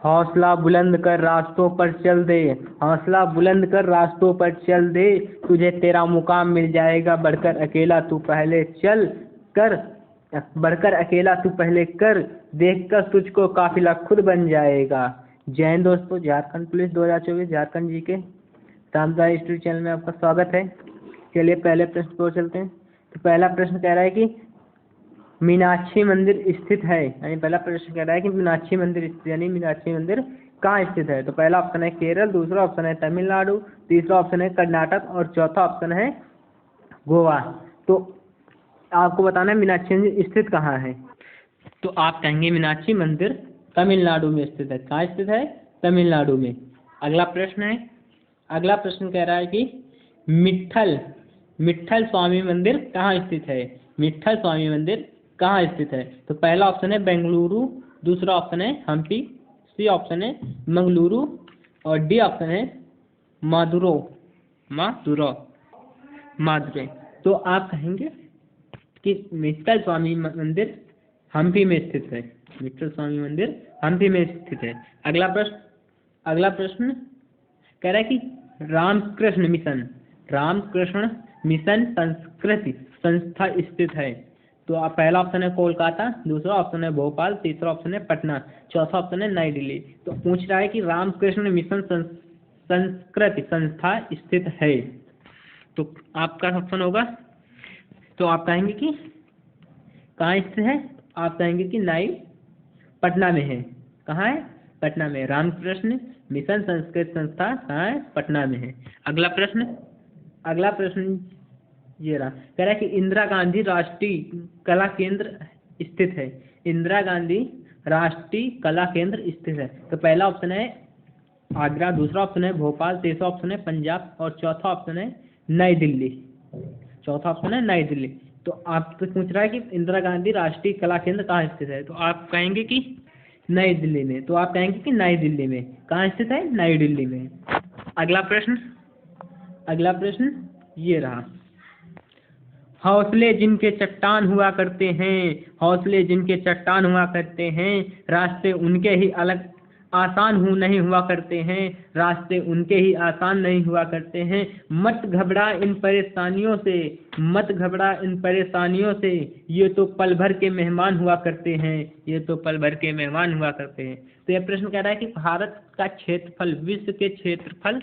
हौसला बुलंद कर रास्तों पर चल दे, हौसला बुलंद कर रास्तों पर चल दे, तुझे तेरा मुकाम मिल जाएगा, बढ़कर अकेला तू पहले चल कर, बढ़कर अकेला तू पहले कर, देखकर तुझको काफिला खुद बन जाएगा। जय हिंद दोस्तों, झारखंड पुलिस 2024 झारखंड जी के सामुदायिक हिस्ट्री चैनल में आपका स्वागत है। चलिए पहले प्रश्न को चलते हैं। तो पहला प्रश्न कह रहा है कि मीनाक्षी मंदिर स्थित है, यानी पहला प्रश्न कह रहा है कि मीनाक्षी मंदिर स्थित, यानी मीनाक्षी मंदिर कहाँ स्थित है। तो पहला ऑप्शन है केरल, दूसरा ऑप्शन है तमिलनाडु, तीसरा ऑप्शन है कर्नाटक और चौथा ऑप्शन है गोवा। तो आपको बताना है मीनाक्षी मंदिर स्थित कहाँ है। तो आप कहेंगे मीनाक्षी मंदिर तमिलनाडु में स्थित है। कहाँ स्थित है? तमिलनाडु में। अगला प्रश्न है, अगला प्रश्न कह रहा है कि मिट्ठल स्वामी मंदिर कहाँ स्थित है। मिट्ठल स्वामी मंदिर कहाँ स्थित है। तो पहला ऑप्शन है बेंगलुरु, दूसरा ऑप्शन है हम्पी, सी ऑप्शन है मंगलुरु और डी ऑप्शन है मादुरै। तो आप कहेंगे कि मिट्ठल स्वामी मंदिर हम्पी में स्थित है। मिट्ठल स्वामी मंदिर हम्पी में स्थित है। अगला प्रश्न कह रहा है कि रामकृष्ण मिशन संस्कृति संस्था स्थित है। तो आप पहला ऑप्शन है कोलकाता, दूसरा ऑप्शन है भोपाल, तीसरा ऑप्शन है पटना, चौथा ऑप्शन है नई दिल्ली। तो पूछ रहा है कि रामकृष्ण मिशन संस्कृति संस्था स्थित है। तो आपका ऑप्शन होगा, तो आप कहेंगे कि कहाँ स्थित है। आप कहेंगे कि नई पटना में है। कहाँ है? पटना में। रामकृष्ण मिशन संस्कृत संस्था कहाँ है? पटना में है। अगला प्रश्न ये रहा, कह रहा है कि इंदिरा गांधी राष्ट्रीय कला केंद्र स्थित है। इंदिरा गांधी राष्ट्रीय कला केंद्र स्थित है। तो पहला ऑप्शन है आगरा, दूसरा ऑप्शन है भोपाल, तीसरा ऑप्शन है पंजाब और चौथा ऑप्शन है नई दिल्ली। तो आपसे पूछ रहा है कि इंदिरा गांधी राष्ट्रीय कला केंद्र कहाँ स्थित है। तो आप कहेंगे कि नई दिल्ली में। तो आप कहेंगे कि नई दिल्ली में। कहाँ स्थित है? नई दिल्ली में। अगला प्रश्न ये रहा, हौसले जिनके चट्टान हुआ करते हैं, रास्ते उनके ही आसान नहीं हुआ करते हैं, मत घबरा इन परेशानियों से, ये तो पल भर के मेहमान हुआ करते हैं। तो यह प्रश्न कह रहा है कि भारत का क्षेत्रफल विश्व के क्षेत्रफल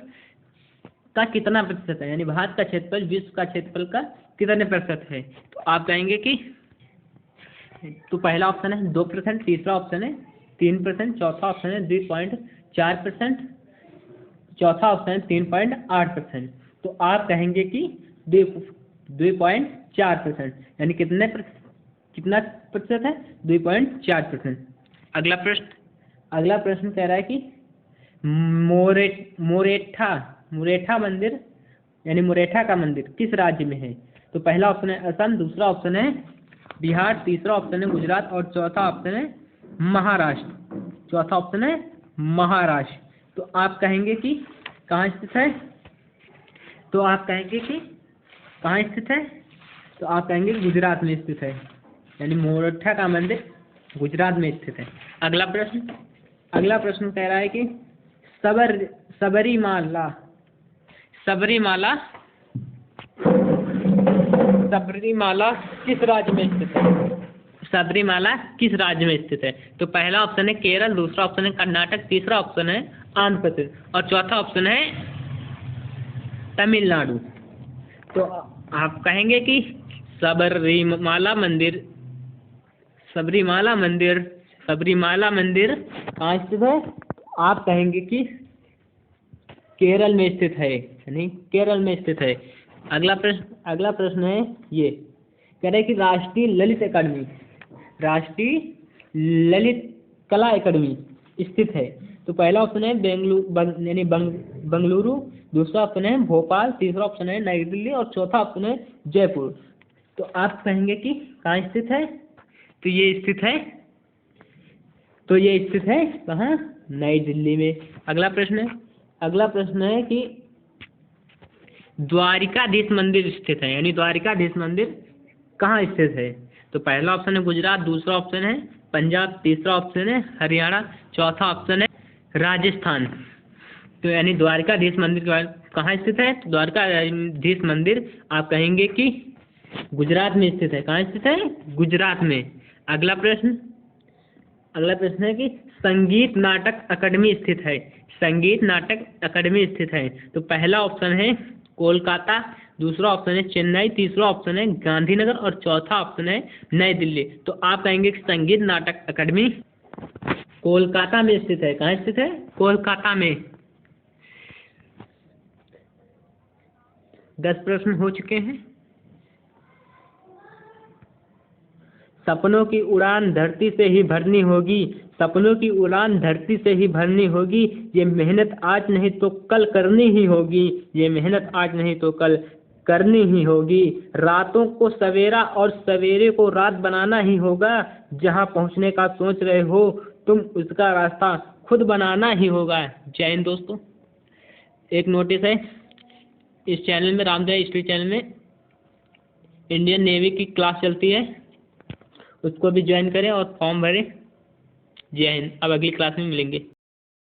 का कितना प्रतिशत है, यानी भारत का क्षेत्रफल विश्व का क्षेत्रफल का कितने प्रतिशत है। तो आप कहेंगे कि तो पहला ऑप्शन है 2%, तीसरा ऑप्शन है 3%, चौथा ऑप्शन है 2.4%, चौथा ऑप्शन है 3.8%। तो आप कहेंगे कि 2.4%, यानी कितना प्रतिशत है? 2.4%। अगला प्रश्न कह रहा है कि मुरेठा मंदिर, यानी मुरेठा का मंदिर किस राज्य में है। तो पहला ऑप्शन है असम, दूसरा ऑप्शन है बिहार, तीसरा ऑप्शन है गुजरात और चौथा ऑप्शन है महाराष्ट्र। तो आप कहेंगे कि कहाँ स्थित है। तो आप कहेंगे गुजरात में स्थित है, यानी मुरेठा का मंदिर गुजरात में स्थित है। अगला प्रश्न कह रहा है कि सबरीमाला किस राज्य में स्थित है। तो पहला ऑप्शन है केरल, दूसरा ऑप्शन है कर्नाटक, तीसरा ऑप्शन है आंध्र प्रदेश और चौथा ऑप्शन है तमिलनाडु। तो आप कहेंगे कि सबरीमाला मंदिर कहाँ स्थित है। आप कहेंगे कि केरल में स्थित है, यानी केरल में स्थित है। अगला प्रश्न है ये, कह रहे हैं कि राष्ट्रीय ललित कला अकादमी स्थित है। तो पहला ऑप्शन है बंगलुरु, दूसरा ऑप्शन है भोपाल, तीसरा ऑप्शन है नई दिल्ली और चौथा ऑप्शन है जयपुर। तो आप कहेंगे कि कहाँ स्थित है। तो ये स्थित है कहाँ? नई दिल्ली में। अगला प्रश्न है कि द्वारिकाधीश मंदिर स्थित है, यानी द्वारिकाधीश मंदिर कहाँ स्थित है। तो पहला ऑप्शन है गुजरात, दूसरा ऑप्शन है पंजाब, तीसरा ऑप्शन है हरियाणा, चौथा ऑप्शन है राजस्थान। तो यानी द्वारकाधीश मंदिर के बारे कहाँ स्थित है? तो द्वारकाधीश मंदिर आप कहेंगे कि गुजरात में स्थित है। कहाँ स्थित है? गुजरात में। अगला प्रश्न है कि संगीत नाटक अकादमी स्थित है। संगीत नाटक अकादमी स्थित है। तो पहला ऑप्शन है कोलकाता, दूसरा ऑप्शन है चेन्नई, तीसरा ऑप्शन है गांधीनगर और चौथा ऑप्शन है नई दिल्ली। तो आप कहेंगे कि संगीत नाटक अकादमी कोलकाता में स्थित है। कहाँ स्थित है? कोलकाता में। 10 प्रश्न हो चुके हैं। सपनों की उड़ान धरती से ही भरनी होगी, सपनों की उड़ान धरती से ही भरनी होगी, ये मेहनत आज नहीं तो कल करनी ही होगी, ये मेहनत आज नहीं तो कल करनी ही होगी। रातों को सवेरा और सवेरे को रात बनाना ही होगा, जहां पहुंचने का सोच रहे हो तुम उसका रास्ता खुद बनाना ही होगा। जय हिंद दोस्तों। एक नोटिस है, इस चैनल में रामदेव हिस्ट्री चैनल में इंडियन नेवी की क्लास चलती है, उसको भी ज्वाइन करें और फॉर्म भरें। जय हिंद। अब अगली क्लास में मिलेंगे।